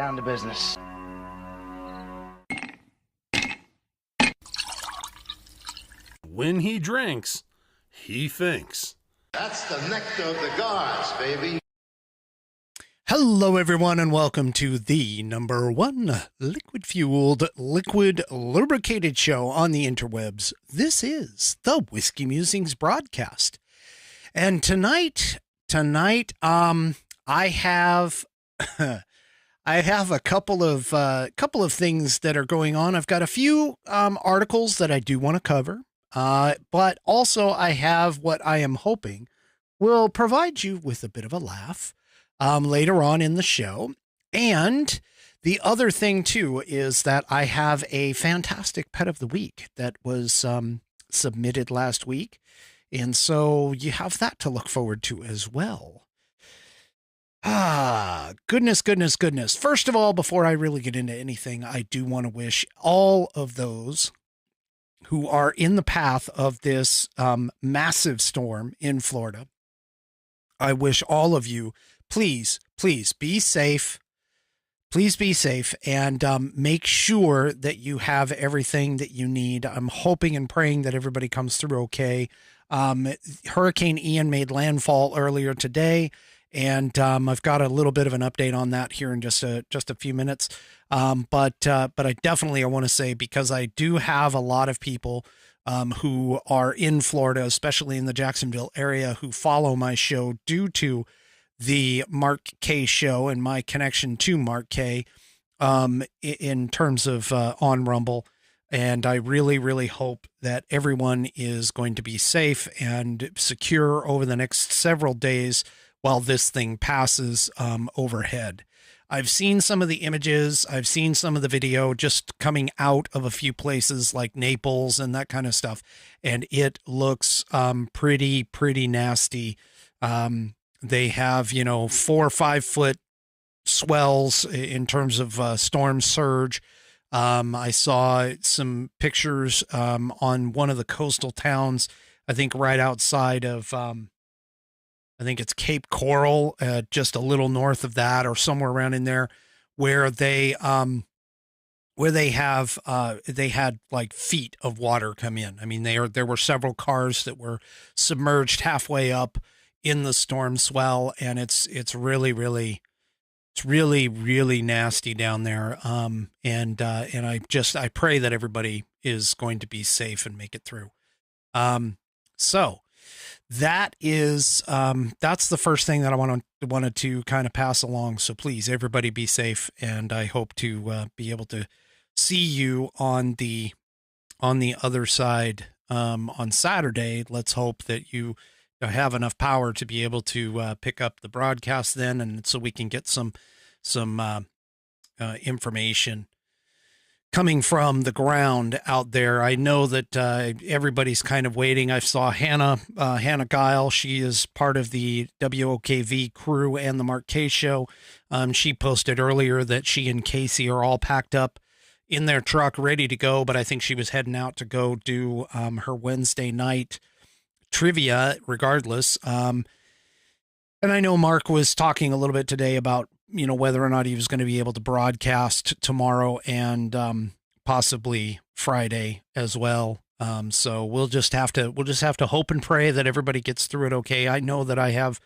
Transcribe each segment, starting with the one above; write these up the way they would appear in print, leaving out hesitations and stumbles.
Down to business. When he drinks, he thinks. That's the nectar of the gods, baby. Hello, everyone, and welcome to the #1 liquid-fueled, liquid-lubricated show on the interwebs. This is the Whiskey Musings Broadcast. And tonight, I have a couple of things that are going on. I've got a few articles that I do want to cover, but also I have what I am hoping will provide you with a bit of a laugh later on in the show. And the other thing, too, is that I have a fantastic pet of the week that was submitted last week. And so you have that to look forward to as well. Goodness. First of all, before I really get into anything, I do want to wish all of those who are in the path of this massive storm in Florida, I wish all of you, please be safe. Please be safe and make sure that you have everything that you need. I'm hoping and praying that everybody comes through okay. Hurricane Ian made landfall earlier today, and I've got a little bit of an update on that here in just a few minutes. But I definitely want to say, because I do have a lot of people who are in Florida, especially in the Jacksonville area, who follow my show due to the Mark K show and my connection to Mark K in terms of on Rumble. And I really hope that everyone is going to be safe and secure over the next several days while this thing passes overhead. I've seen some of the images. I've seen some of the video just coming out of a few places like Naples and that kind of stuff. And it looks pretty nasty. They have, 4 or 5 foot swells in terms of storm surge. I saw some pictures on one of the coastal towns, I think right outside of, I think it's Cape Coral, just a little north of that or somewhere around in there, where they had like feet of water come in. I mean, there were several cars that were submerged halfway up in the storm swell, and it's really nasty down there. And I pray that everybody is going to be safe and make it through. So that is, that's the first thing that I wanted to kind of pass along. So please, everybody be safe. And I hope to, be able to see you on the other side, on Saturday. Let's hope that you have enough power to be able to, pick up the broadcast then. And so we can get some information coming from the ground out there. I know that everybody's kind of waiting. I saw Hannah Guile. She is part of the WOKV crew and the Mark K show. She posted earlier that she and Casey are all packed up in their truck, ready to go. But I think she was heading out to go do her Wednesday night trivia regardless. And I know Mark was talking a little bit today about, whether or not he was going to be able to broadcast tomorrow and possibly Friday as well. So we'll just have to hope and pray that everybody gets through it okay. I know that I have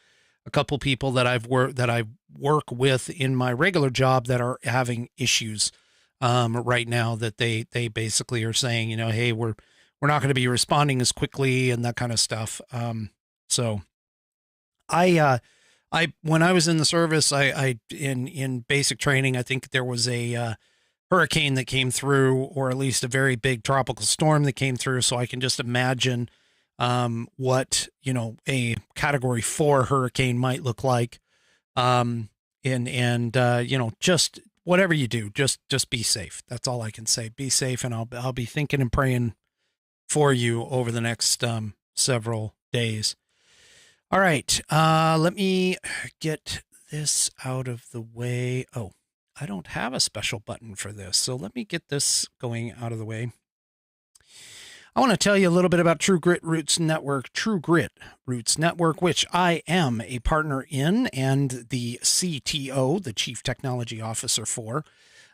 a couple people that I work with in my regular job that are having issues right now, that they basically are saying, hey, we're not going to be responding as quickly and that kind of stuff. So when I was in the service, in basic training, I think there was a hurricane that came through, or at least a very big tropical storm that came through. So I can just imagine what, a Category 4 hurricane might look like. Just whatever you do, just be safe. That's all I can say. Be safe, and I'll be thinking and praying for you over the next several days. All right, let me get this out of the way. Oh, I don't have a special button for this, so let me get this going out of the way. I want to tell you a little bit about True Grit Roots Network, which I am a partner in and the CTO, the Chief Technology Officer for.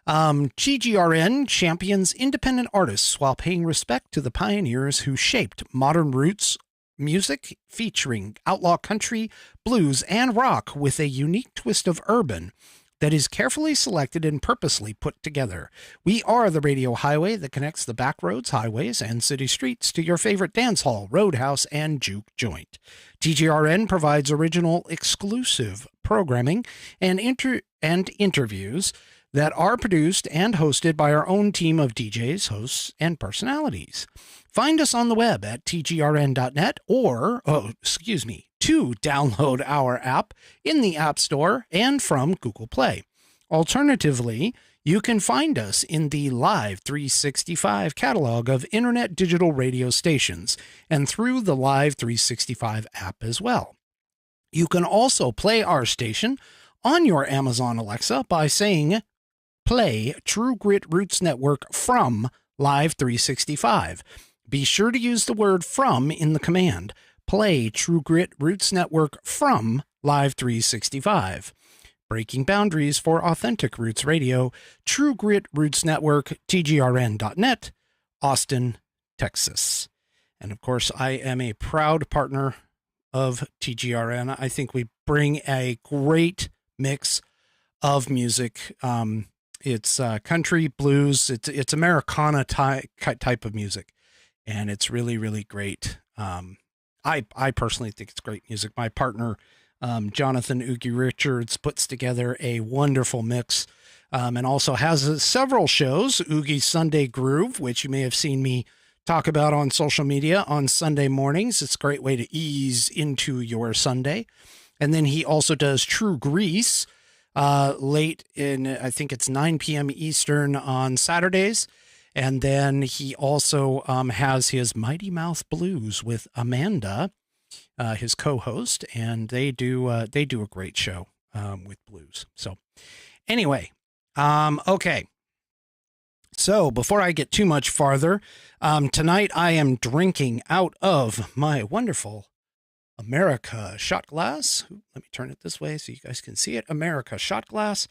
GGRN champions independent artists while paying respect to the pioneers who shaped modern roots music, featuring outlaw country, blues, and rock with a unique twist of urban that is carefully selected and purposely put together. We are the radio highway that connects the back roads, highways, and city streets to your favorite dance hall, roadhouse, and juke joint. TGRN provides original, exclusive programming and interviews that are produced and hosted by our own team of DJs, hosts, and personalities. Find us on the web at tgrn.net to download our app in the App Store and from Google Play. Alternatively, you can find us in the Live 365 catalog of internet digital radio stations and through the Live 365 app as well. You can also play our station on your Amazon Alexa by saying, "Play True Grit Roots Network from Live 365. Be sure to use the word "from" in the command. Play True Grit Roots Network from Live 365. Breaking boundaries for authentic roots radio. True Grit Roots Network, tgrn.net, Austin, Texas. And of course, I am a proud partner of TGRN. I think we bring a great mix of music. It's country, blues. It's Americana type of music. And it's really, really great. I personally think it's great music. My partner, Jonathan Oogie Richards, puts together a wonderful mix and also has several shows. Oogie's Sunday Groove, which you may have seen me talk about on social media on Sunday mornings. It's a great way to ease into your Sunday. And then he also does True Grease late in, I think it's 9 p.m. Eastern on Saturdays. And then he also has his Mighty Mouth Blues with Amanda, his co-host, and they do a great show with blues. So anyway, okay. So before I get too much farther, tonight I am drinking out of my wonderful America shot glass. Let me turn it this way so you guys can see it. America shot glass.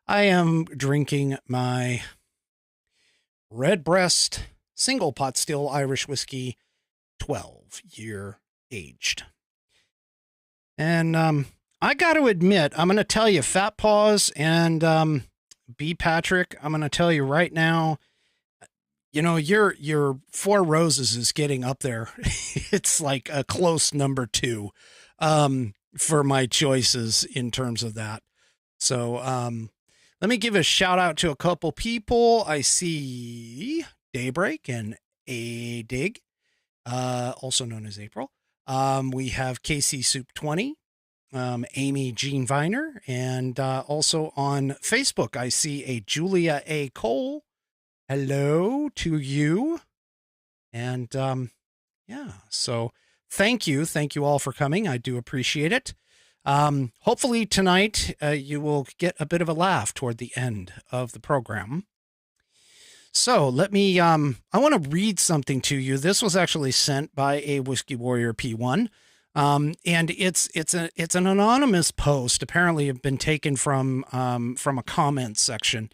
I am drinking my Redbreast single pot still Irish whiskey, 12-year aged. And I got to admit, I'm going to tell you, Fat Paws and B. Patrick, I'm going to tell you right now, you know, your Four Roses is getting up there. It's like a close number 2 for my choices in terms of that. So let me give a shout out to a couple people. I see Daybreak and A Dig, also known as April. We have KC Soup 20, Amy Jean Viner, and also on Facebook, I see a Julia A. Cole. Hello to you. And yeah, so thank you all for coming. I do appreciate it. Hopefully tonight you will get a bit of a laugh toward the end of the program. So let me, I want to read something to you. This was actually sent by a Whiskey Warrior P1. And it's an anonymous post, apparently have been taken from a comment section,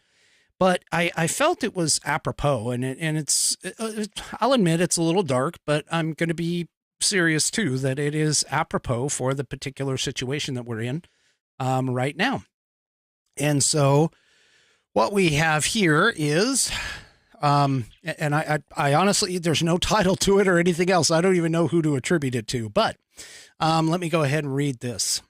but I felt it was apropos, and it's, I'll admit it's a little dark, but I'm going to be serious too, that it is apropos for the particular situation that we're in right now. And so what we have here is, and I honestly, there's no title to it or anything else. I don't even know who to attribute it to, but let me go ahead and read this.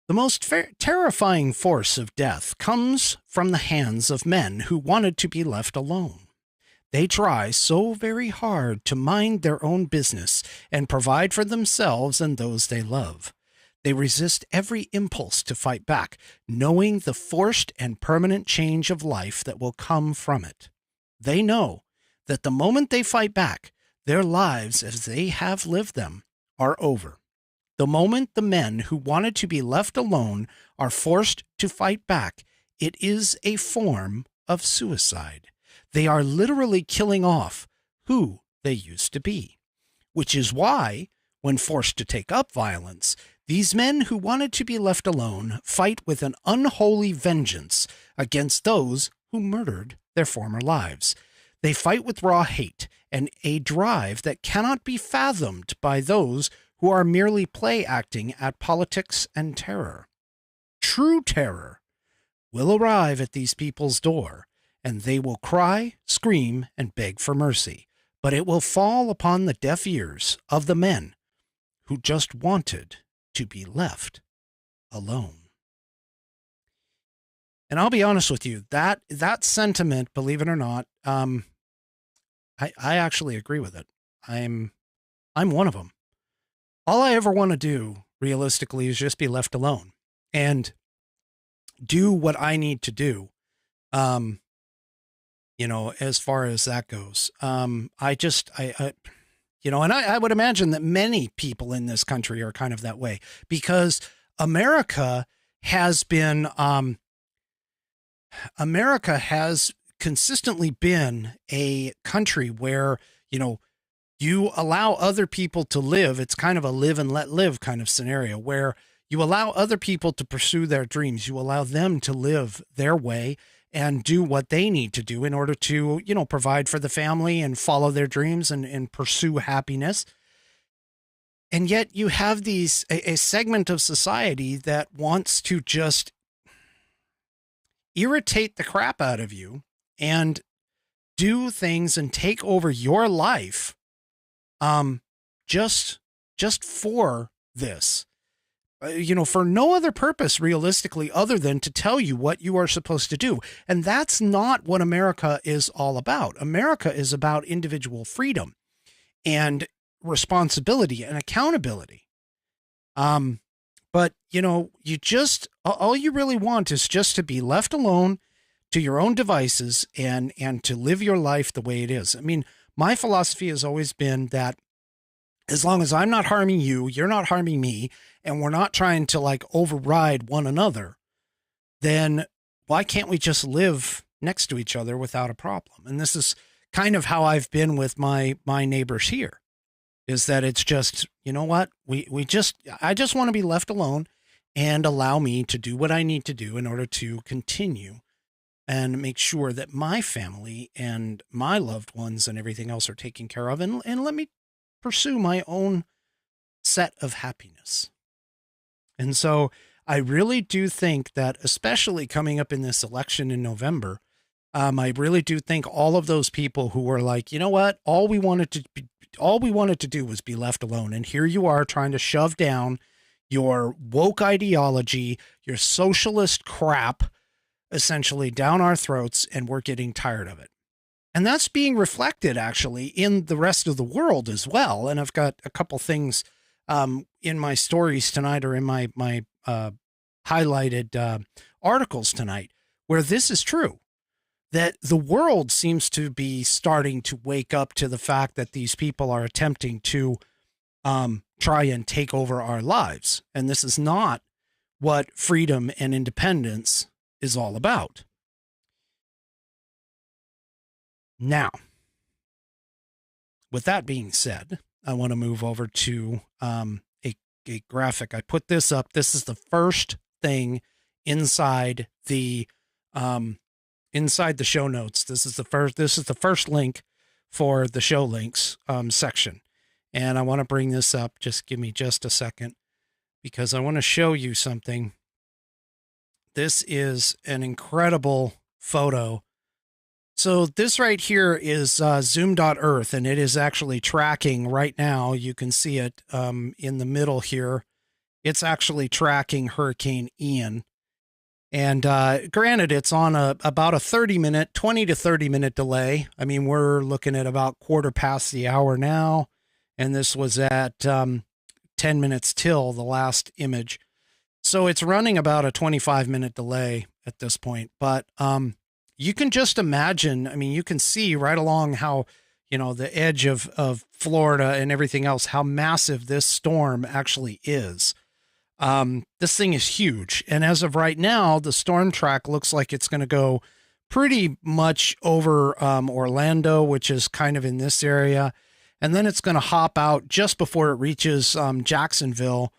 The most terrifying force of death comes from the hands of men who wanted to be left alone. They try so very hard to mind their own business and provide for themselves and those they love. They resist every impulse to fight back, knowing the forced and permanent change of life that will come from it. They know that the moment they fight back, their lives as they have lived them are over. The moment the men who wanted to be left alone are forced to fight back, it is a form of suicide. They are literally killing off who they used to be, which is why, when forced to take up violence, these men who wanted to be left alone fight with an unholy vengeance against those who murdered their former lives. They fight with raw hate and a drive that cannot be fathomed by those who are merely play acting at politics and terror. True terror will arrive at these people's door, and they will cry, scream, and beg for mercy, but it will fall upon the deaf ears of the men who just wanted to be left alone. And I'll be honest with you, that sentiment, believe it or not, I actually agree with it. I'm one of them. All I ever want to do, realistically, is just be left alone and do what I need to do. As far as that goes, and I would imagine that many people in this country are kind of that way, because America has consistently been a country where, you allow other people to live. It's kind of a live and let live kind of scenario where you allow other people to pursue their dreams. You allow them to live their way and do what they need to do in order to, provide for the family and follow their dreams and pursue happiness. And yet you have a segment of society that wants to just irritate the crap out of you and do things and take over your life, just for this, for no other purpose, realistically, other than to tell you what you are supposed to do. And that's not what America is all about. America is about individual freedom and responsibility and accountability. But all you really want is just to be left alone to your own devices and to live your life the way it is. I mean, my philosophy has always been that as long as I'm not harming you, you're not harming me, and we're not trying to override one another, then why can't we just live next to each other without a problem? And this is kind of how I've been with my neighbors here, is that it's just, you know what, I just want to be left alone and allow me to do what I need to do in order to continue and make sure that my family and my loved ones and everything else are taken care of, and let me pursue my own set of happiness. And so I really do think that, especially coming up in this election in November, I really do think all of those people who were like, you know what, all we wanted to do was be left alone. And here you are trying to shove down your woke ideology, your socialist crap, essentially down our throats, and we're getting tired of it. And that's being reflected actually in the rest of the world as well. And I've got a couple things in my stories tonight, or in my highlighted articles tonight, where this is true, that the world seems to be starting to wake up to the fact that these people are attempting to try and take over our lives. And this is not what freedom and independence is all about. Now, with that being said, I want to move over to a graphic. I put this up. This is the first thing inside the show notes. This is the first link for the show links section. And I want to bring this up. Just give me just a second, because I want to show you something. This is an incredible photo. So this right here is Zoom.Earth, and it is actually tracking right now. You can see it in the middle here. It's actually tracking Hurricane Ian. And granted, it's on about a 20 to 30 minute delay. I mean, we're looking at about 1:15 now. And this was at 10 minutes till the last image. So it's running about a 25-minute delay at this point. But you can just imagine, I mean, you can see right along how, the edge of Florida and everything else, how massive this storm actually is. This thing is huge. And as of right now, the storm track looks like it's going to go pretty much over Orlando, which is kind of in this area. and then it's going to hop out just before it reaches Jacksonville,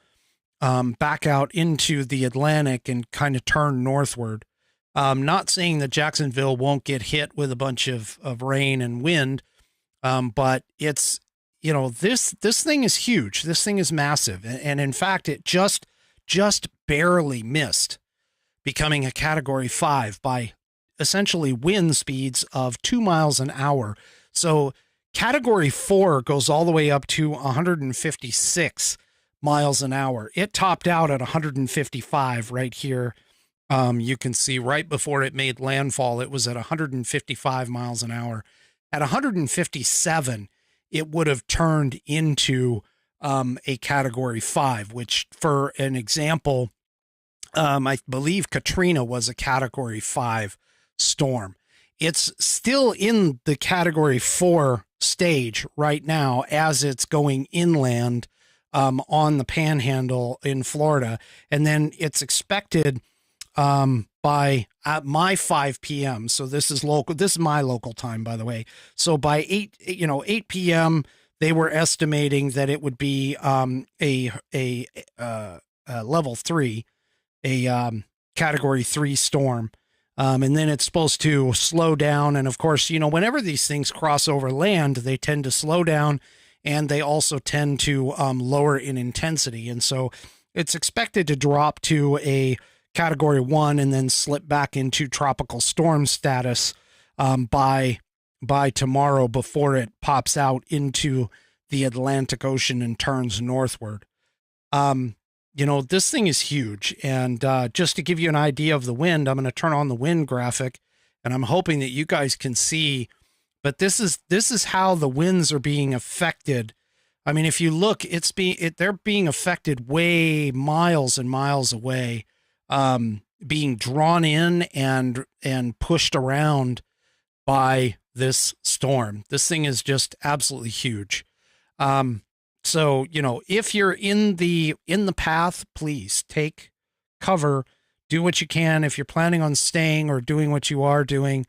back out into the Atlantic and kind of turn northward. Not saying that Jacksonville won't get hit with a bunch of rain and wind, but it's, this thing is huge. This thing is massive. And in fact, it just barely missed becoming a Category 5 by essentially wind speeds of 2 miles an hour. So Category 4 goes all the way up to 156 miles an hour. It topped out at 155 right here. You can see right before it made landfall, it was at 155 miles an hour. At 157, it would have turned into a Category 5, which, for an example, I believe Katrina was a Category 5 storm. It's still in the Category 4 stage right now as it's going inland on the Panhandle in Florida. And then it's expected by at my 5 p.m. So this is local. This is my local time, by the way. So by 8 p.m., they were estimating that it would be a level 3, a Category 3 storm. And then it's supposed to slow down. And of course, whenever these things cross over land, they tend to slow down, and they also tend to lower in intensity. And so it's expected to drop to a Category 1 and then slip back into tropical storm status by tomorrow before it pops out into the Atlantic Ocean and turns northward. This thing is huge. And just to give you an idea of the wind, I'm going to turn on the wind graphic, and I'm hoping that you guys can see. But this is how the winds are being affected. I mean, if you look, they're being affected way miles and miles away, being drawn in and pushed around by this storm. This thing is just absolutely huge. So, if you're in the path, please take cover, do what you can. If you're planning on staying or doing what you are doing.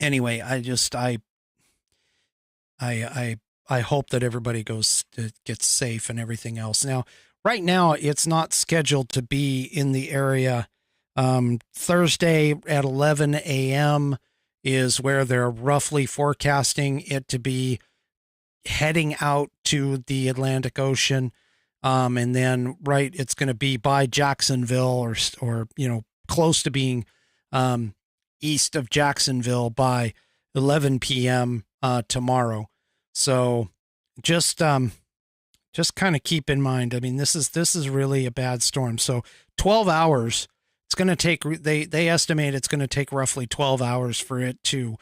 Anyway, I hope that everybody gets safe and everything else. Now, right now, it's not scheduled to be in the area. Thursday at 11 a.m. is where they're roughly forecasting it to be heading out to the Atlantic Ocean. And then, it's going to be by Jacksonville or close to being, east of Jacksonville by 11 p.m. Tomorrow. So just kind of keep in mind, I mean, this is really a bad storm. So 12 hours, it's going to take, they estimate it's going to take roughly 12 hours for it to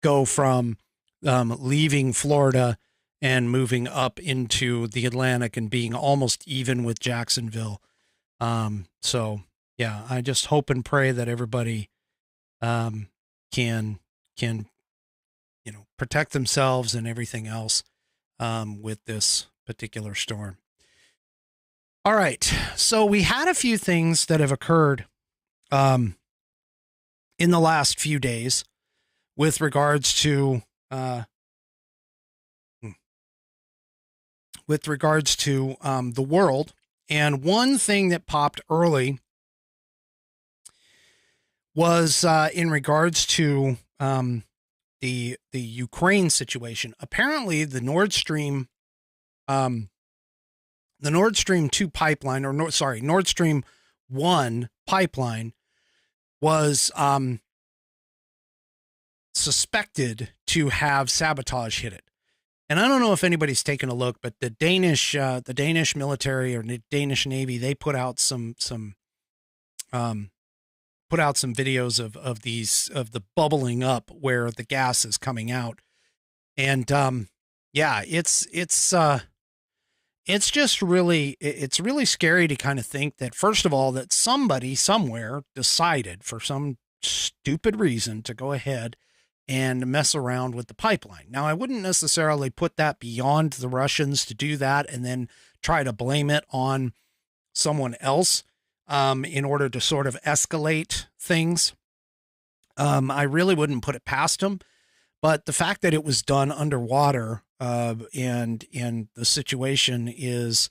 go from, leaving Florida and moving up into the Atlantic and being almost even with Jacksonville. So yeah, I just hope and pray that everybody, can protect themselves and everything else with this particular storm. All right, so we had a few things that have occurred in the last few days with regards to the world, and one thing that popped early was in regards to the Ukraine situation. Apparently, the Nord Stream 2 pipeline, Nord Stream 1 pipeline was suspected to have sabotage hit it. And I don't know if anybody's taken a look, but the Danish military or the Danish Navy, they put out some videos of the bubbling up where the gas is coming out. And, it's just really, it's really scary to kind of think that, first of all, that somebody somewhere decided for some stupid reason to go ahead and mess around with the pipeline. Now, I wouldn't necessarily put that beyond the Russians to do that and then try to blame it on someone else in order to sort of escalate things. I really wouldn't put it past them. But the fact that it was done underwater, and the situation is,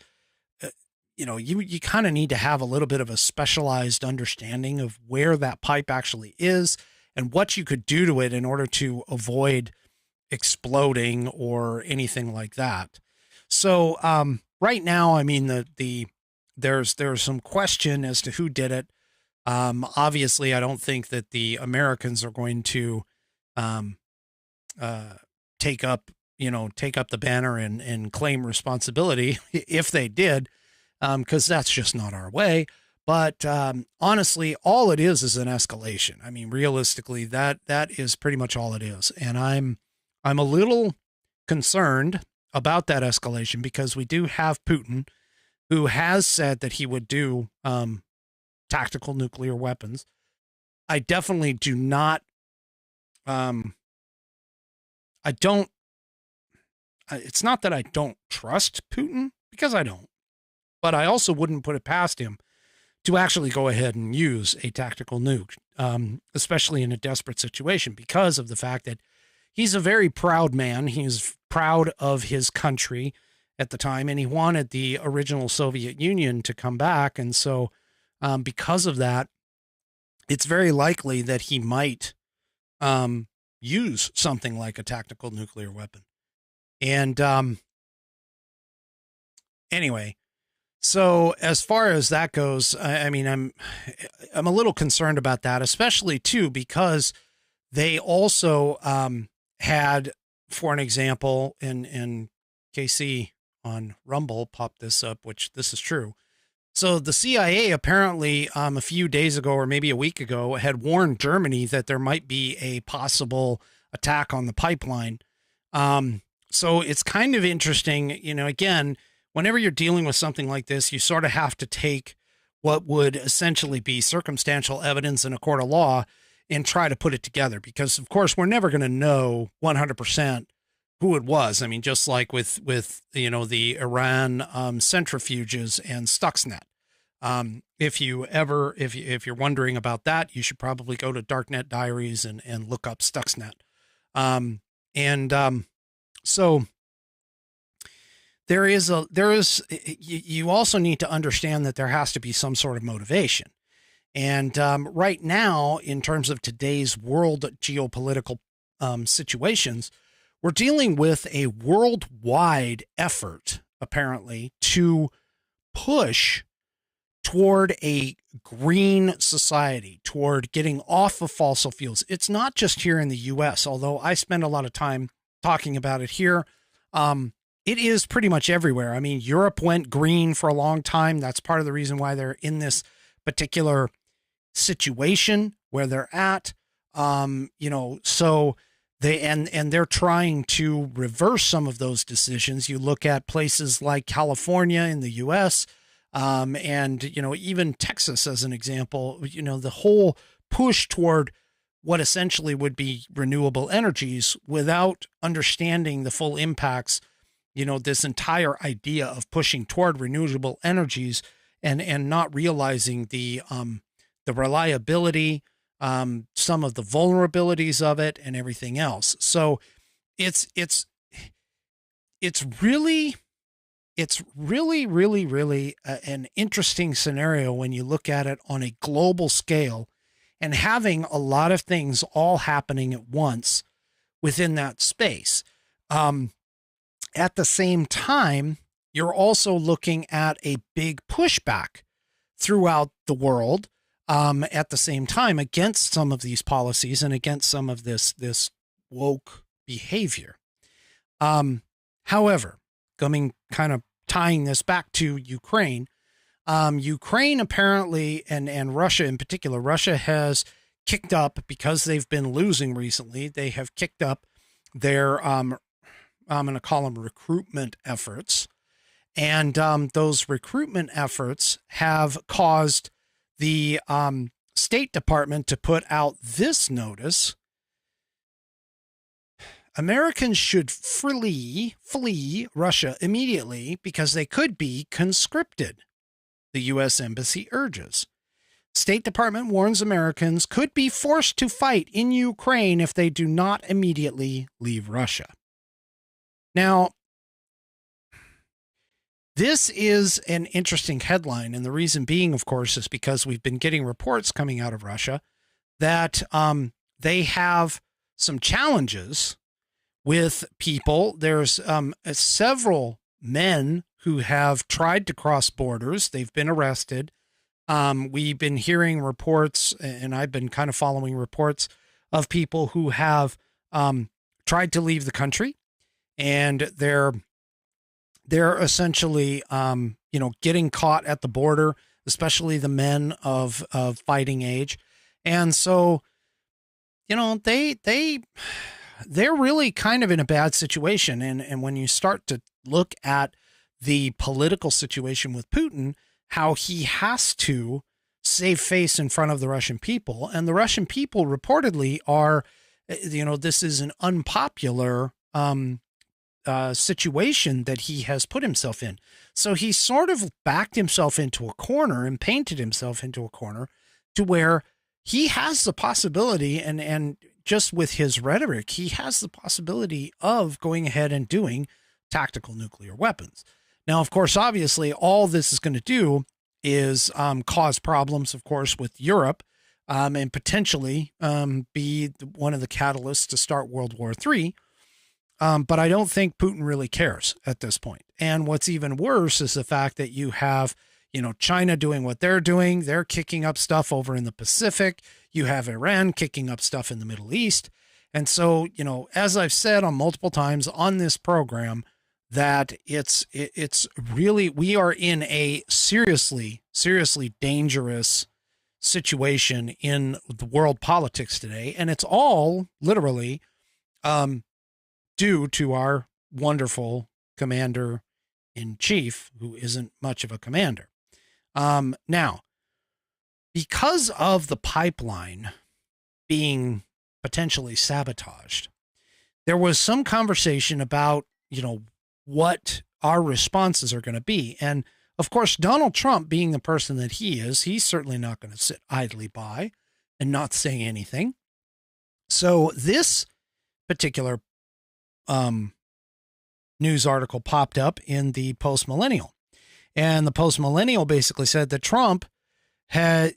you kind of need to have a little bit of a specialized understanding of where that pipe actually is and what you could do to it in order to avoid exploding or anything like that. So right now, I mean, there's some question as to who did it. Obviously, I don't think that the Americans are going to take up the banner and claim responsibility if they did, because that's just not our way. But honestly, all it is an escalation. I mean, realistically, that is pretty much all it is. And I'm a little concerned about that escalation because we do have Putin, who has said that he would do tactical nuclear weapons. I definitely do not. It's not that I don't trust Putin, because I don't, but I also wouldn't put it past him to actually go ahead and use a tactical nuke, especially in a desperate situation, because of the fact that he's a very proud man. He's proud of his country at the time, and he wanted the original Soviet Union to come back. And so because of that, it's very likely that he might use something like a tactical nuclear weapon. And anyway, so as far as that goes, I mean, I'm a little concerned about that, especially too, because they also had, for an example, in KC on Rumble popped this up, which this is true. So the CIA apparently a few days ago, or maybe a week ago, had warned Germany that there might be a possible attack on the pipeline. So it's kind of interesting, again, whenever you're dealing with something like this, you sort of have to take what would essentially be circumstantial evidence in a court of law and try to put it together, because of course we're never going to know 100% who it was. I mean, just like with the Iran centrifuges and Stuxnet. If you're wondering about that, you should probably go to Darknet Diaries and look up Stuxnet. So you also need to understand that there has to be some sort of motivation. And right now, in terms of today's world geopolitical situations, we're dealing with a worldwide effort, apparently, to push toward a green society, toward getting off of fossil fuels. It's not just here in the U.S., although I spend a lot of time talking about it here. It is pretty much everywhere. I mean, Europe went green for a long time. That's part of the reason why they're in this particular situation where they're at. So they're trying to reverse some of those decisions. You look at places like California in the U.S., and even Texas as an example. The whole push toward what essentially would be renewable energies without understanding the full impacts. This entire idea of pushing toward renewable energies and not realizing the reliability, some of the vulnerabilities of it, and everything else. So it's really an interesting scenario when you look at it on a global scale, and having a lot of things all happening at once within that space. At the same time, you're also looking at a big pushback throughout the world at the same time against some of these policies and against some of this woke behavior. However, tying this back to Ukraine, Ukraine apparently, and Russia in particular, Russia has kicked up, because they've been losing recently, they have kicked up their, I'm going to call them recruitment efforts. And those recruitment efforts have caused the State Department to put out this notice: Americans should flee Russia immediately because they could be conscripted, the U.S. Embassy urges. State Department warns Americans could be forced to fight in Ukraine if they do not immediately leave Russia. Now, this is an interesting headline, and the reason being, of course, is because we've been getting reports coming out of Russia that they have some challenges with people. There's several men who have tried to cross borders. They've been arrested. We've been hearing reports, and I've been kind of following reports of people who have tried to leave the country, and they're essentially, getting caught at the border, especially the men of fighting age. And so, they're really kind of in a bad situation. And when you start to look at the political situation with Putin, how he has to save face in front of the Russian people, and the Russian people reportedly are, this is an unpopular situation that he has put himself in. So he sort of backed himself into a corner and painted himself into a corner to where he has the possibility, and just with his rhetoric, he has the possibility of going ahead and doing tactical nuclear weapons. Now, of course, obviously, all this is going to do is cause problems, of course, with Europe, and potentially be one of the catalysts to start World War III. But I don't think Putin really cares at this point. And what's even worse is the fact that you have, China doing what they're doing. They're kicking up stuff over in the Pacific. You have Iran kicking up stuff in the Middle East. And so, as I've said on multiple times on this program, that it's really, we are in a seriously dangerous situation in the world politics today. And it's all literally due to our wonderful commander-in-chief, who isn't much of a commander. Now, because of the pipeline being potentially sabotaged, there was some conversation about, what our responses are going to be. And of course, Donald Trump, being the person that he is, he's certainly not going to sit idly by and not say anything. So this particular news article popped up in the Post Millennial, and the Post Millennial basically said that Trump has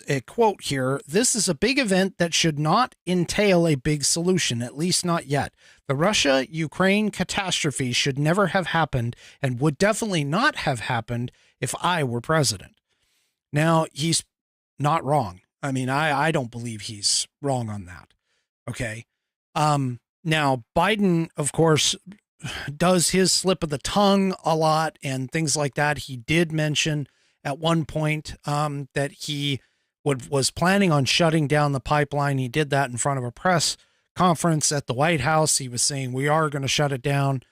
a quote here: "This is a big event that should not entail a big solution, at least not yet. The Russia-Ukraine catastrophe should never have happened and would definitely not have happened if I were president." Now, he's not wrong. I mean, I don't believe he's wrong on that. Okay. Now, Biden, of course, does his slip of the tongue a lot and things like that. He did mention at one point that he was planning on shutting down the pipeline. He did that in front of a press conference at the White House. He was saying, we are going to shut it down.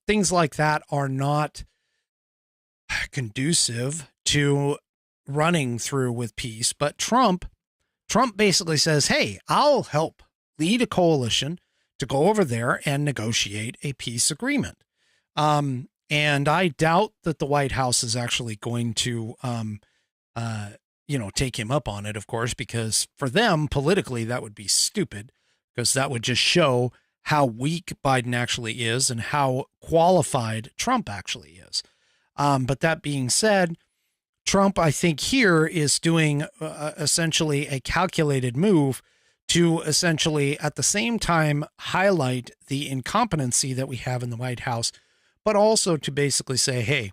Things like that are not conducive to running through with peace. But Trump basically says, hey, I'll help lead a coalition to go over there and negotiate a peace agreement. And I doubt that the White House is actually going to, take him up on it, of course, because for them politically, that would be stupid, because that would just show how weak Biden actually is and how qualified Trump actually is. But that being said, Trump, I think here is doing essentially a calculated move to essentially at the same time highlight the incompetency that we have in the White House, but also to basically say, hey,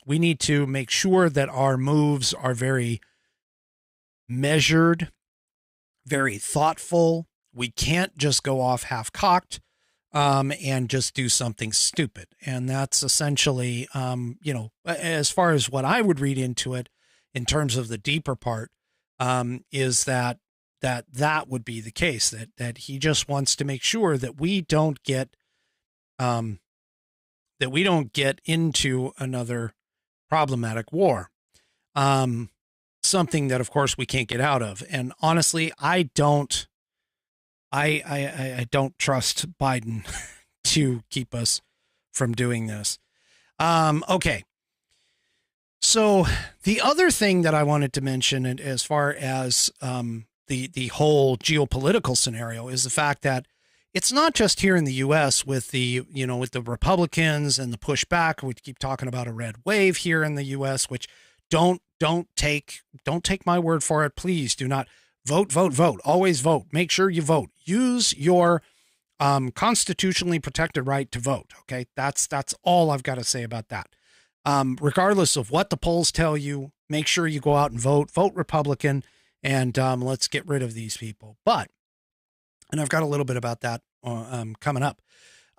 we need to make sure that our moves are very measured, very thoughtful. We can't just go off half-cocked and just do something stupid. And that's essentially, as far as what I would read into it in terms of the deeper part, is that would be the case, that he just wants to make sure that we don't get into another problematic war. Something that, of course, we can't get out of. And honestly, I don't trust Biden to keep us from doing this. Okay. So the other thing that I wanted to mention, and as far as the whole geopolitical scenario, is the fact that it's not just here in the U.S. with the Republicans and the pushback. We keep talking about a red wave here in the U.S., which don't take my word for it. Please do not vote. Always vote. Make sure you vote. Use your constitutionally protected right to vote. Okay, that's all I've got to say about that. Regardless of what the polls tell you, make sure you go out and vote Republican, and let's get rid of these people. And I've got a little bit about that coming up.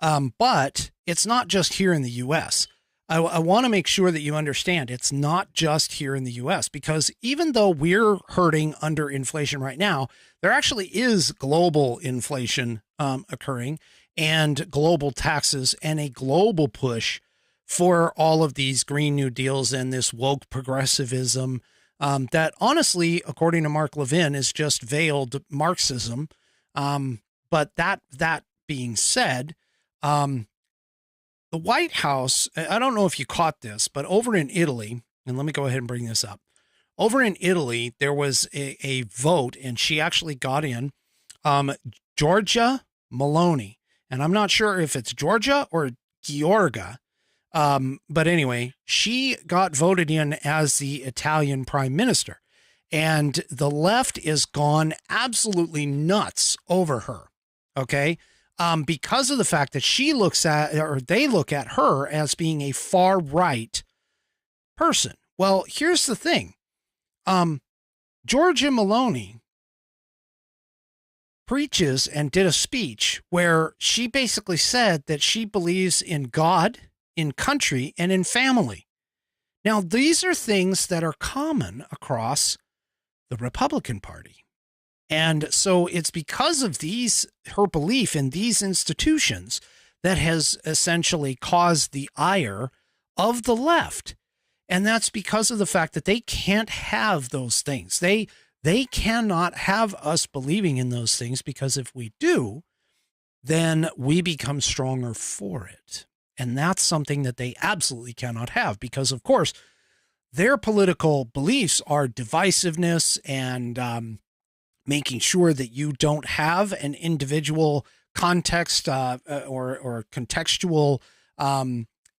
But it's not just here in the U.S. I want to make sure that you understand it's not just here in the U.S. because even though we're hurting under inflation right now, there actually is global inflation occurring and global taxes and a global push for all of these Green New Deals and this woke progressivism that honestly, according to Mark Levin, is just veiled Marxism. But that being said, the White House, I don't know if you caught this, but over in Italy, and let me go ahead and bring this up. Over in Italy, there was a vote, and she actually got in Giorgia Meloni. And I'm not sure if it's Georgia or Georgia. But anyway, she got voted in as the Italian prime minister. And the left is gone absolutely nuts over her. Okay. Because of the fact that they look at her as being a far right person. Well, here's the thing. Giorgia Meloni preaches and did a speech where she basically said that she believes in God, in country, and in family. Now, these are things that are common across the Republican Party. And so it's because of her belief in these institutions that has essentially caused the ire of the left. And that's because of the fact that they can't have those things. They cannot have us believing in those things, because if we do, then we become stronger for it. And that's something that they absolutely cannot have, because, of course, their political beliefs are divisiveness and making sure that you don't have an individual context or contextual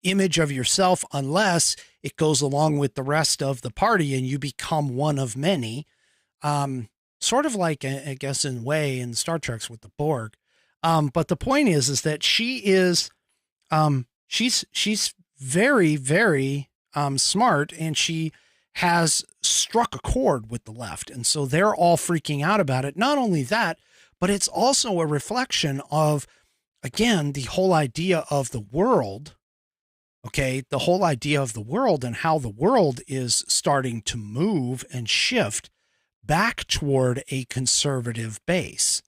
image of yourself unless it goes along with the rest of the party and you become one of many. Sort of like, I guess, in a way in Star Trek's with the Borg. But the point is that she is, she's very, very smart, and she has struck a chord with the left. And so they're all freaking out about it. Not only that, but it's also a reflection of, again, the whole idea of the world. Okay. The whole idea of the world and how the world is starting to move and shift back toward a conservative base.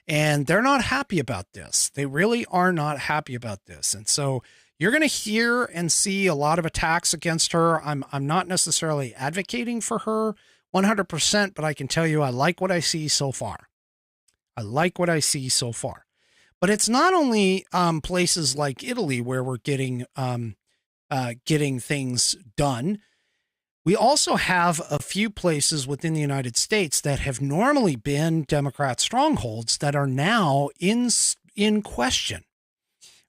And they're not happy about this. They really are not happy about this. And so you're going to hear and see a lot of attacks against her. I'm not necessarily advocating for her 100%, but I can tell you I like what I see so far. But it's not only places like Italy where we're getting things done. We also have a few places within the United States that have normally been Democrat strongholds that are now in question.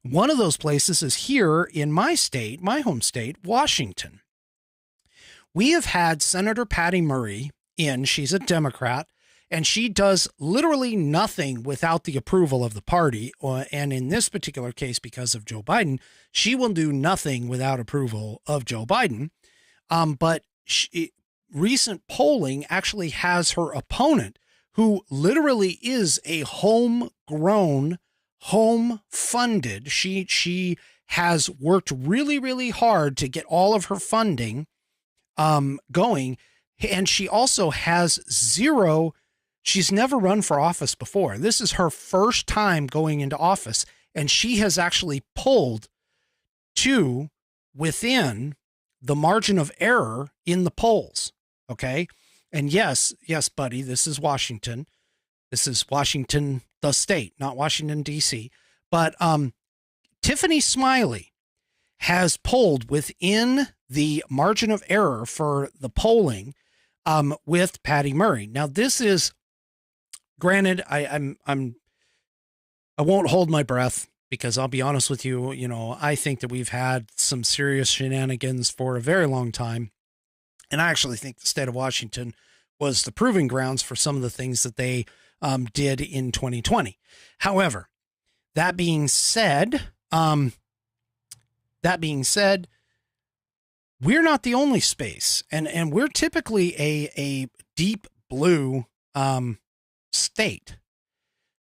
One of those places is here in my state, my home state, Washington. We have had Senator Patty Murray in. She's a Democrat, and she does literally nothing without the approval of the party. And in this particular case, because of Joe Biden, she will do nothing without approval of Joe Biden. But recent polling actually has her opponent, who literally is a homegrown, home-funded. She has worked really, really hard to get all of her funding going. And she also has she's never run for office before. This is her first time going into office. And she has actually pulled to within the margin of error in the polls. Okay. And yes, buddy, this is Washington. This is Washington, the state, not Washington, D.C. But Tiffany Smiley has polled within the margin of error for the polling with Patty Murray. Now, this is granted. I won't hold my breath because I'll be honest with you. You know, I think that we've had some serious shenanigans for a very long time, and I actually think the state of Washington was the proving grounds for some of the things that they did in 2020. However, that being said, we're not the only space, and we're typically a deep blue state,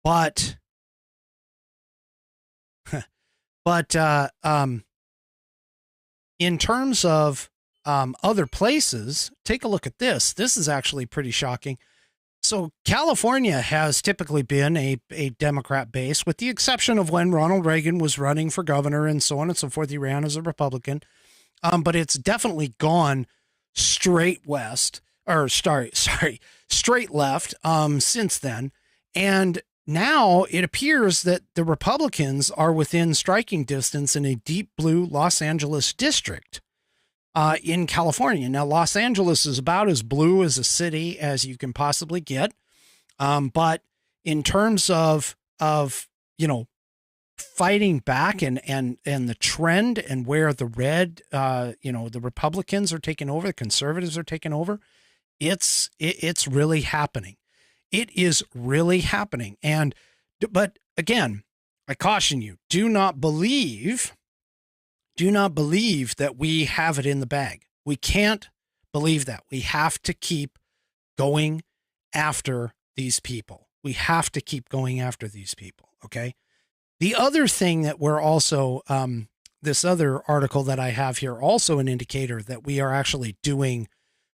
but in terms of other places, take a look at this. This is actually pretty shocking. So California has typically been a Democrat base, with the exception of when Ronald Reagan was running for governor and so on and so forth. He ran as a Republican. But it's definitely gone straight west, or straight left since then. And now it appears that the Republicans are within striking distance in a deep blue Los Angeles district in California. Now, Los Angeles is about as blue as a city as you can possibly get. But in terms of, you know, fighting back and the trend and where the red, the Republicans are taking over, the conservatives are taking over, it's really happening. It is really happening. But again, I caution you, do not believe that we have it in the bag. We can't believe that. We have to keep going after these people. We have to keep going after these people. Okay. The other thing that we're also, this other article that I have here, also an indicator that we are actually doing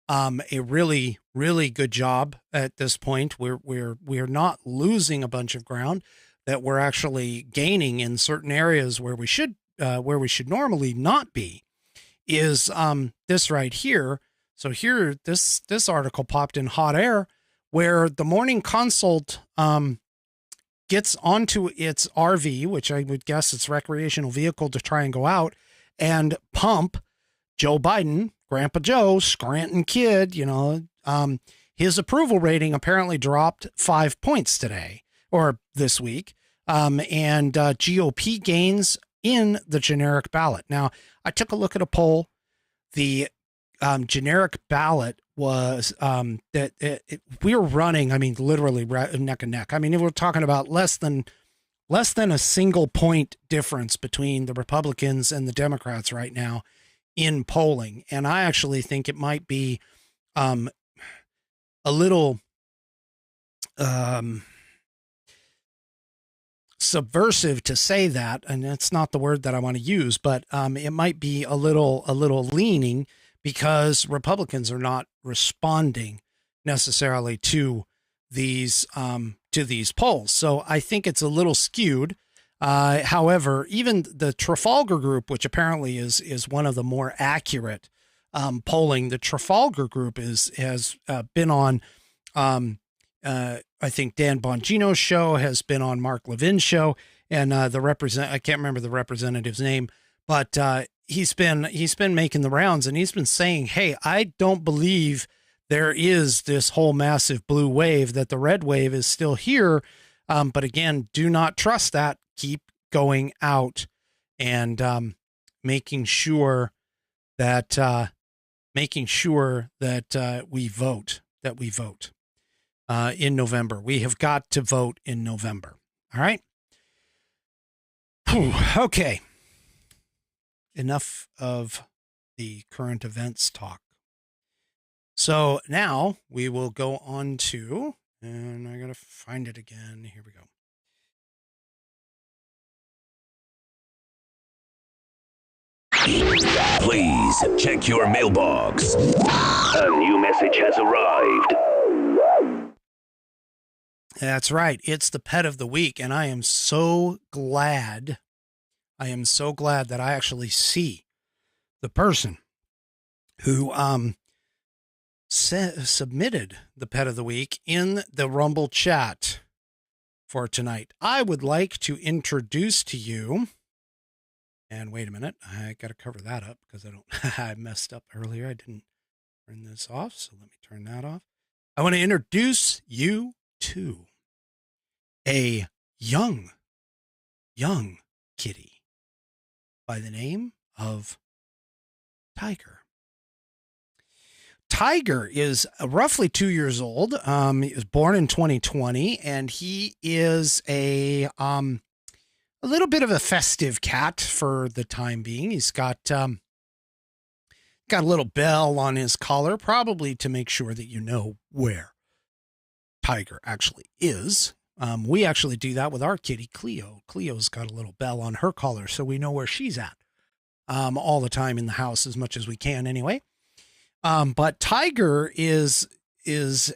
a really, really good job at this point. We're not losing a bunch of ground, that we're actually gaining in certain areas where we should normally not be, is this right here. So here, this article popped in hot air, where the Morning Consult gets onto its RV, which I would guess it's recreational vehicle, to try and go out and pump Joe Biden, Grandpa Joe, Scranton kid, his approval rating apparently dropped 5 points today or this week. And GOP gains in the generic ballot. Now, I took a look at a poll. The generic ballot was we're running, I mean, literally neck and neck. I mean, we're talking about less than a single point difference between the Republicans and the Democrats right now in polling. And I actually think it might be a little subversive to say that, and that's not the word that I want to use, but it might be a little leaning, because Republicans are not responding necessarily to these polls. So I think it's a little skewed. However, even the Trafalgar Group, which apparently is one of the more accurate polling, the Trafalgar Group has been on, I think Dan Bongino's show, has been on Mark Levin's show, and I can't remember the representative's name, but he's been making the rounds, and he's been saying, hey, I don't believe there is this whole massive blue wave, that the red wave is still here. But again, do not trust that. Keep going out and making sure that we vote in November. We have got to vote in November. All right. Whew, okay. Enough of the current events talk. So now we will go on to, and I got to find it again. Here we go. Please check your mailbox. A new message has arrived. That's right. It's the pet of the week, and I am so glad. That I actually see the person who submitted the pet of the week in the Rumble chat for tonight. I would like to introduce to you, And wait a minute, I got to cover that up because I messed up earlier. I didn't turn this off, so let me turn that off. I want to introduce you to a young kitty by the name of Tiger. Tiger is roughly 2 years old. He was born in 2020, and he is a little bit of a festive cat for the time being. He's got a little bell on his collar, probably to make sure that you know where Tiger actually is. We actually do that with our kitty, Cleo. Cleo's got a little bell on her collar, so we know where she's at all the time in the house, as much as we can anyway. But Tiger is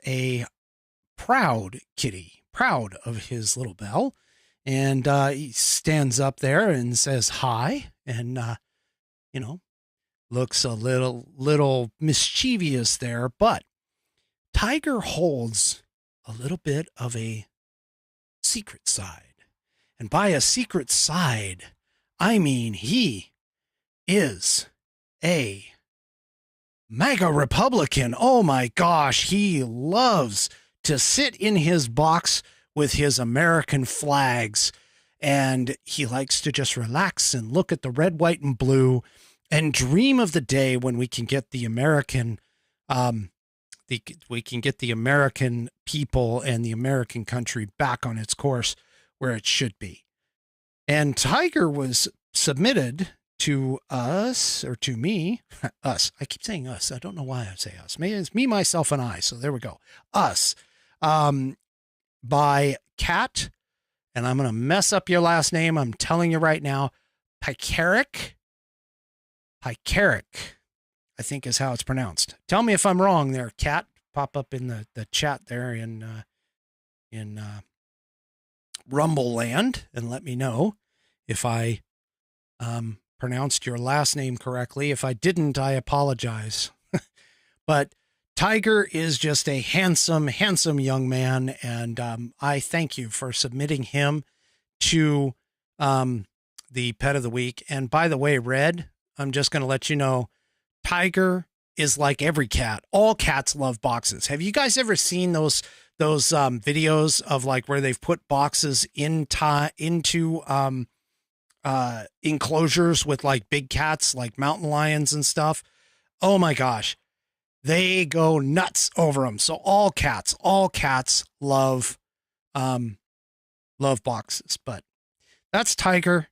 a proud kitty, proud of his little bell. And he stands up there and says hi, and, looks a little mischievous there. But Tiger holds a little bit of a secret side. And by a secret side, I mean he is a MAGA Republican. Oh my gosh, he loves to sit in his box with his American flags, and he likes to just relax and look at the red, white, and blue and dream of the day when we can get the American people and the American country back on its course where it should be. And Tiger was submitted to us, or to me, us. I keep saying us. I don't know why I say us. Maybe it's me, myself, and I. So there we go. Us. By Cat, and I'm going to mess up your last name. I'm telling you right now. Picaric, I think is how it's pronounced. Tell me if I'm wrong there, Cat. Pop up in the chat there in Rumble Land and let me know if I pronounced your last name correctly. If I didn't, I apologize. But Tiger is just a handsome young man, and I thank you for submitting him to the Pet of the Week. And by the way, Red, I'm just going to let you know, Tiger is like every cat. All cats love boxes. Have you guys ever seen those videos of like where they've put boxes into enclosures with like big cats, like mountain lions and stuff? Oh my gosh. They go nuts over them. So all cats love boxes, but that's Tiger.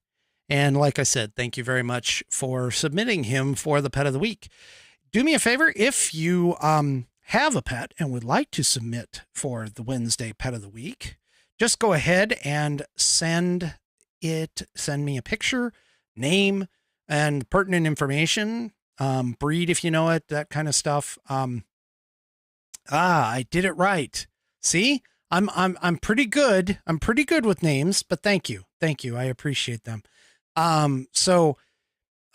And like I said, thank you very much for submitting him for the Pet of the Week. Do me a favor. If you have a pet and would like to submit for the Wednesday Pet of the Week, just go ahead and send me a picture, name, and pertinent information. Breed, if you know it, that kind of stuff. I did it right. See, I'm pretty good. I'm pretty good with names, but thank you. I appreciate them.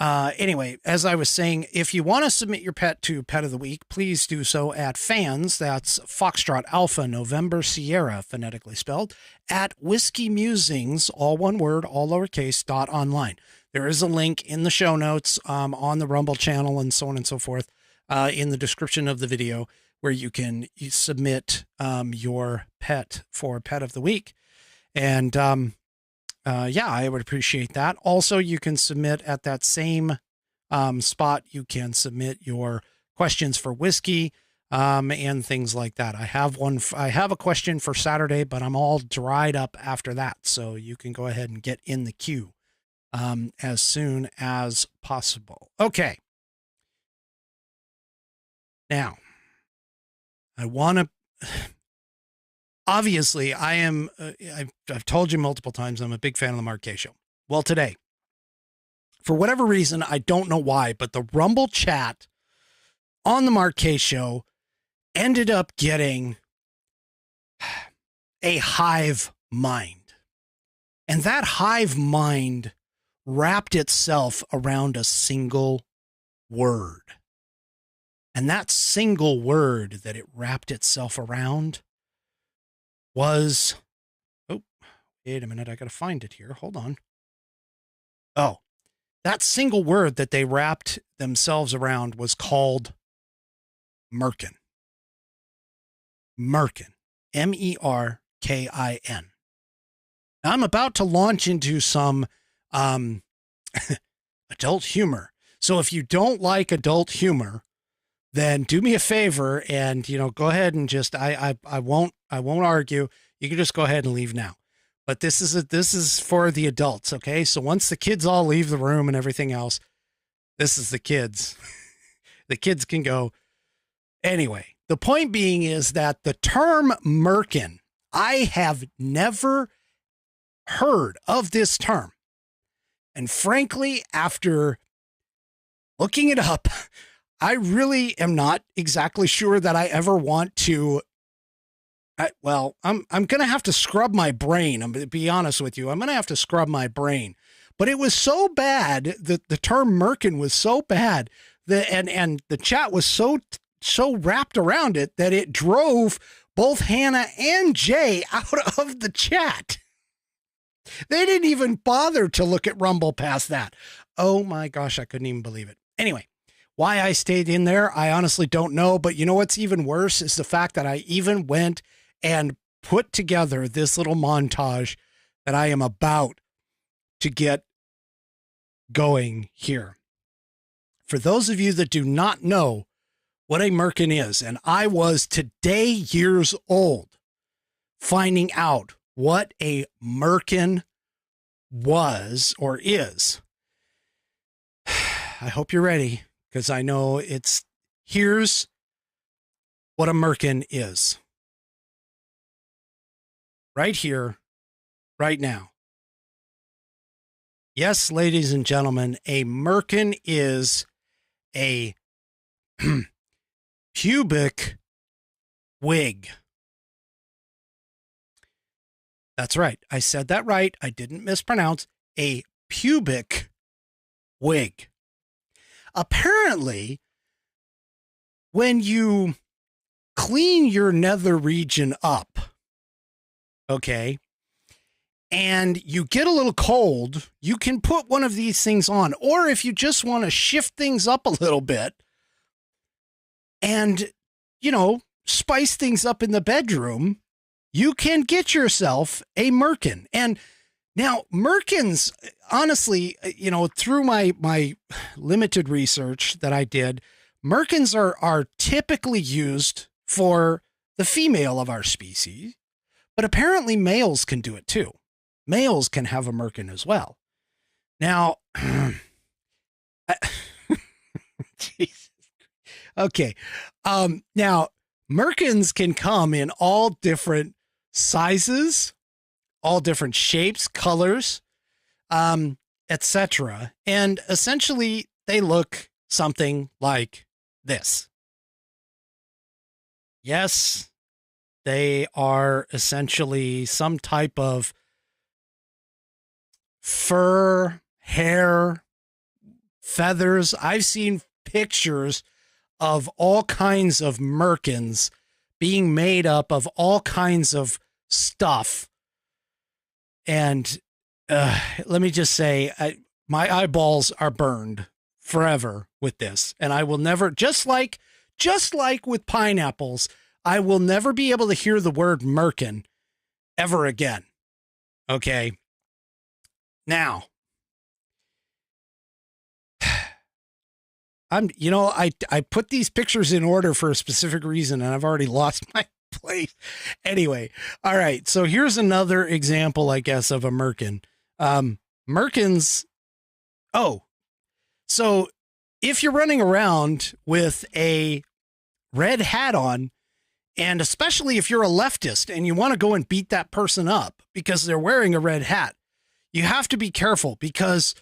Anyway, as I was saying, if you want to submit your pet to Pet of the Week, please do so at fans. That's Foxtrot Alpha November Sierra, phonetically spelled, at Whiskey Musings, all one word, all lowercase, .online. There is a link in the show notes on the Rumble channel and so on and so forth in the description of the video where you can submit your pet for Pet of the Week. And I would appreciate that. Also, you can submit at that same spot. You can submit your questions for whiskey and things like that. I have a question for Saturday, but I'm all dried up after that. So you can go ahead and get in the queue as soon as possible. Okay. Now, I want to, obviously I've told you multiple times, I'm a big fan of the Marquet Show. Well, today, for whatever reason, I don't know why, but the Rumble chat on the Marquet Show ended up getting a hive mind. And that hive mind wrapped itself around a single word. And that single word that it wrapped itself around was, oh, wait a minute, I got to find it here. Hold on. Oh, that single word that they wrapped themselves around was called Merkin. Merkin. Merkin. Now, I'm about to launch into some adult humor. So if you don't like adult humor, then do me a favor and, go ahead and just, I won't argue. You can just go ahead and leave now. But this is for the adults. Okay. So once the kids all leave the room and everything else, this is the kids. The kids can go. Anyway, the point being is that the term Merkin, I have never heard of this term. And frankly, after looking it up, I really am not exactly sure that I ever want to. I'm going to have to scrub my brain. I'm going to be honest with you. I'm going to have to scrub my brain. But it was so bad that the term Merkin was so bad that, and the chat was so wrapped around it that it drove both Hannah and Jay out of the chat. They didn't even bother to look at Rumble past that. Oh my gosh, I couldn't even believe it. Anyway, why I stayed in there, I honestly don't know. But you know what's even worse is the fact that I even went and put together this little montage that I am about to get going here. For those of you that do not know what a Merkin is, and I was today years old finding out what a Merkin was or is. I hope you're ready, because I know here's what a Merkin is. Right here, right now. Yes, ladies and gentlemen, a Merkin is a pubic wig. That's right. I said that right. I didn't mispronounce. A pubic wig. Apparently, when you clean your nether region up, okay, and you get a little cold, you can put one of these things on. Or if you just want to shift things up a little bit and, spice things up in the bedroom, you can get yourself a Merkin. And now Merkins, honestly, through my limited research that I did, Merkins are typically used for the female of our species, but apparently males can do it too. Males can have a Merkin as well. Now, Jesus. Okay. Now Merkins can come in all different sizes, all different shapes, colors, etc. And essentially they look something like this. Yes, they are essentially some type of fur, hair, feathers. I've seen pictures of all kinds of Merkins being made up of all kinds of stuff. And let me just say, my eyeballs are burned forever with this. And I will never, just like with pineapples, I will never be able to hear the word Merkin ever again. Okay. Now, I put these pictures in order for a specific reason, and I've already lost my place. Anyway, all right. So here's another example, I guess, of a Merkin. Merkins. Oh, so if you're running around with a red hat on, and especially if you're a leftist and you want to go and beat that person up because they're wearing a red hat, you have to be careful, because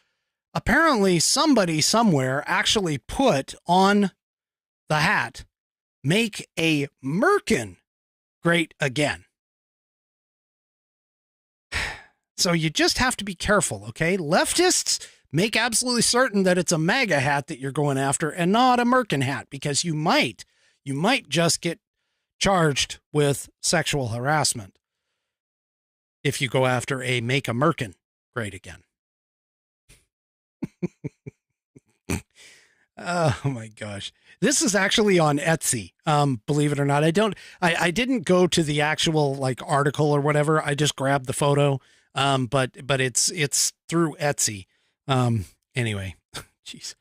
apparently somebody somewhere actually put on the hat, "Make a Merkin great again." So you just have to be careful, okay? Leftists, make absolutely certain that it's a MAGA hat that you're going after and not a Merkin hat, because you might just get charged with sexual harassment if you go after a "Make a Merkin great again." Oh my gosh. This is actually on Etsy. Believe it or not. I didn't go to the actual like article or whatever. I just grabbed the photo. But it's through Etsy. Anyway, jeez.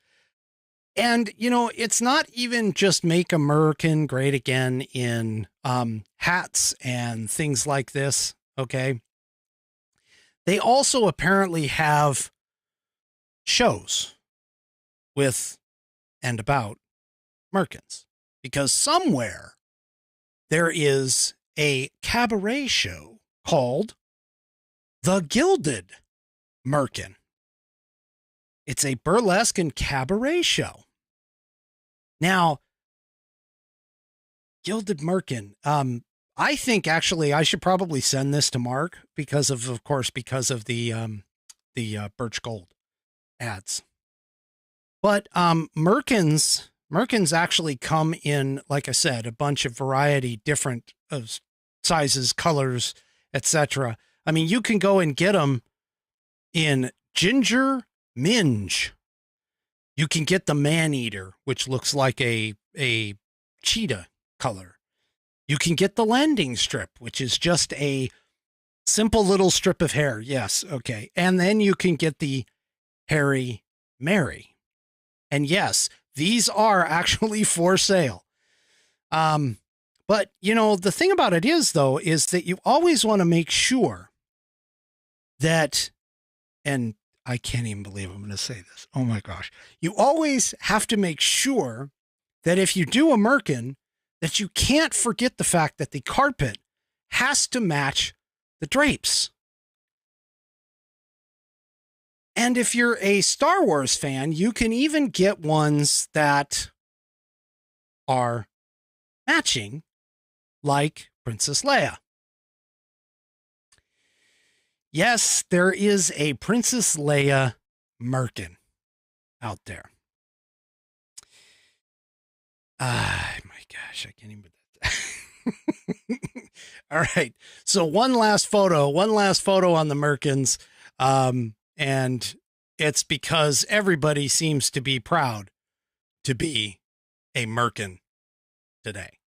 And it's not even just make American great again in, hats and things like this. Okay. They also apparently have shows with and about Merkins, because somewhere there is a cabaret show called The Gilded Merkin. It's a burlesque and cabaret show. Now, Gilded Merkin, I think actually I should probably send this to Mark because of the Birch Gold ads. But Merkins actually come in, like I said, a bunch of variety, different of sizes, colors, etc. I mean, you can go and get them in ginger minge. You can get the man-eater, which looks like a cheetah color. You can get the landing strip, which is just a simple little strip of hair. Yes, okay. And then you can get the Harry Mary. And yes, these are actually for sale. But the thing about it is that you always want to make sure that, and I can't even believe I'm going to say this. Oh my gosh. You always have to make sure that if you do a Merkin, that you can't forget the fact that the carpet has to match the drapes. And if you're a Star Wars fan, you can even get ones that are matching, like Princess Leia. Yes, there is a Princess Leia Merkin out there. My gosh, I can't even. All right. So one last photo on the Merkins. And it's because everybody seems to be proud to be a Merkin today.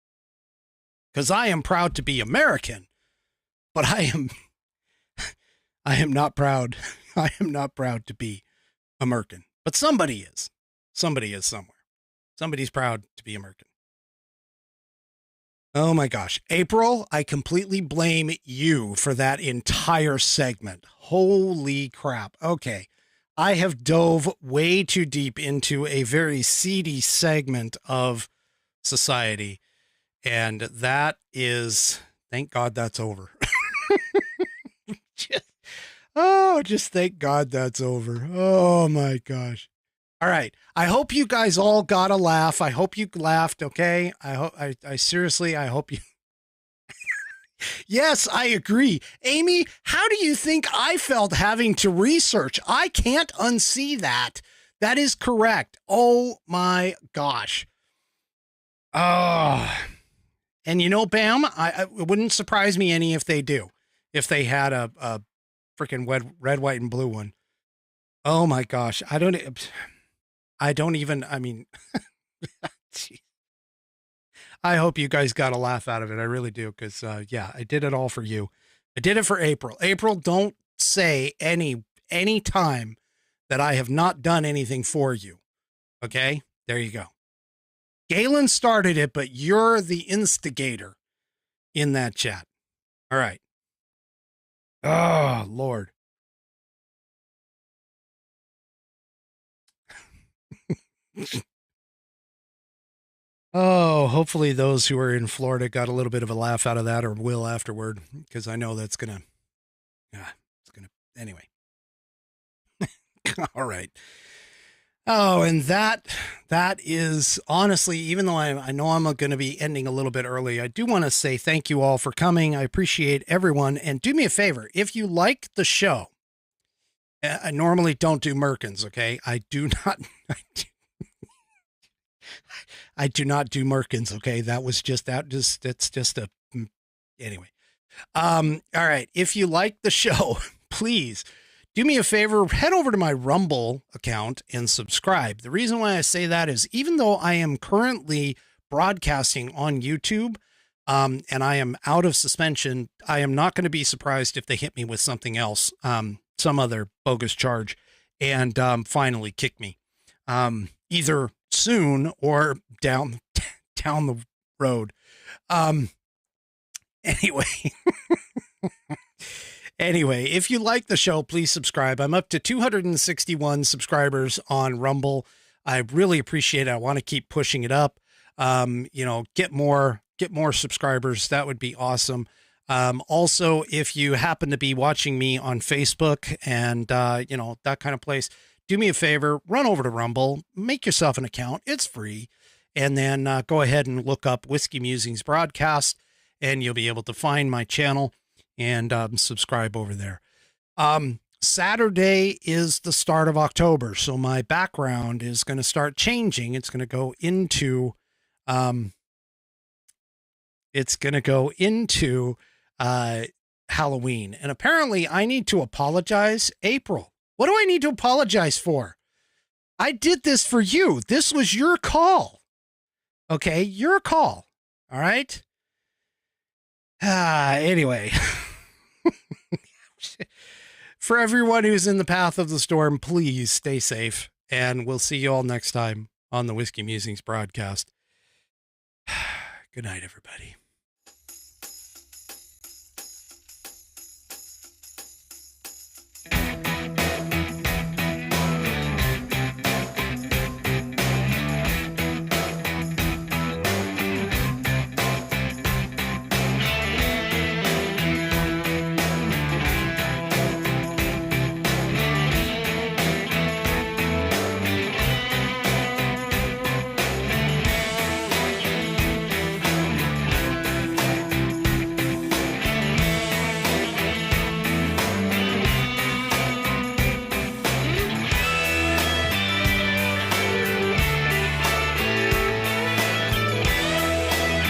Because I am proud to be American, but I am not proud. I am not proud to be a Merkin, but somebody is. Somebody is somewhere. Somebody's proud to be American. Oh my gosh. April, I completely blame you for that entire segment. Holy crap. Okay. I have dove way too deep into a very seedy segment of society. And that is, thank God that's over. just thank God that's over. Oh my gosh. All right. I hope you guys all got a laugh. I hope you laughed. Okay. I seriously, I hope you. Yes, I agree. Amy, how do you think I felt having to research? I can't unsee that. That is correct. Oh my gosh. Oh, and Bam, it wouldn't surprise me any if they do, if they had a freaking red, white, and blue one. Oh my gosh. I mean, I hope you guys got a laugh out of it. I really do. Cause, yeah, I did it all for you. I did it for April. April, don't say any time that I have not done anything for you. Okay. There you go. Galen started it, but you're the instigator in that chat. All right. Oh, Lord. Oh, hopefully those who are in Florida got a little bit of a laugh out of that, or will afterward, because I know that's gonna, anyway. All right. Oh, and that is honestly, even though I know I'm going to be ending a little bit early, I do want to say thank you all for coming. I appreciate everyone. And do me a favor, if you like the show, I normally don't do Merkins, okay? I do not do Merkins, okay? It's just a, anyway. All right. If you like the show, please do me a favor, head over to my Rumble account and subscribe. The reason why I say that is even though I am currently broadcasting on YouTube, and I am out of suspension, I am not going to be surprised if they hit me with something else, some other bogus charge, and finally kick me, either soon or down the road. Anyway, if you like the show, please subscribe. I'm up to 261 subscribers on Rumble. I really appreciate it. I want to keep pushing it up. Get more subscribers. That would be awesome. Also, if you happen to be watching me on Facebook and, that kind of place, do me a favor, run over to Rumble, make yourself an account. It's free. And then go ahead and look up Whiskey Musings Broadcast, and you'll be able to find my channel and subscribe over there. Saturday is the start of October, so my background is going to start changing. It's going to go into Halloween. And apparently I need to apologize. April, what do I need to apologize for? I did this for you. This was your call. Okay, your call. All right. Anyway, for everyone who's in the path of the storm, please stay safe, and we'll see you all next time on the Whiskey Musings broadcast. Good night, everybody.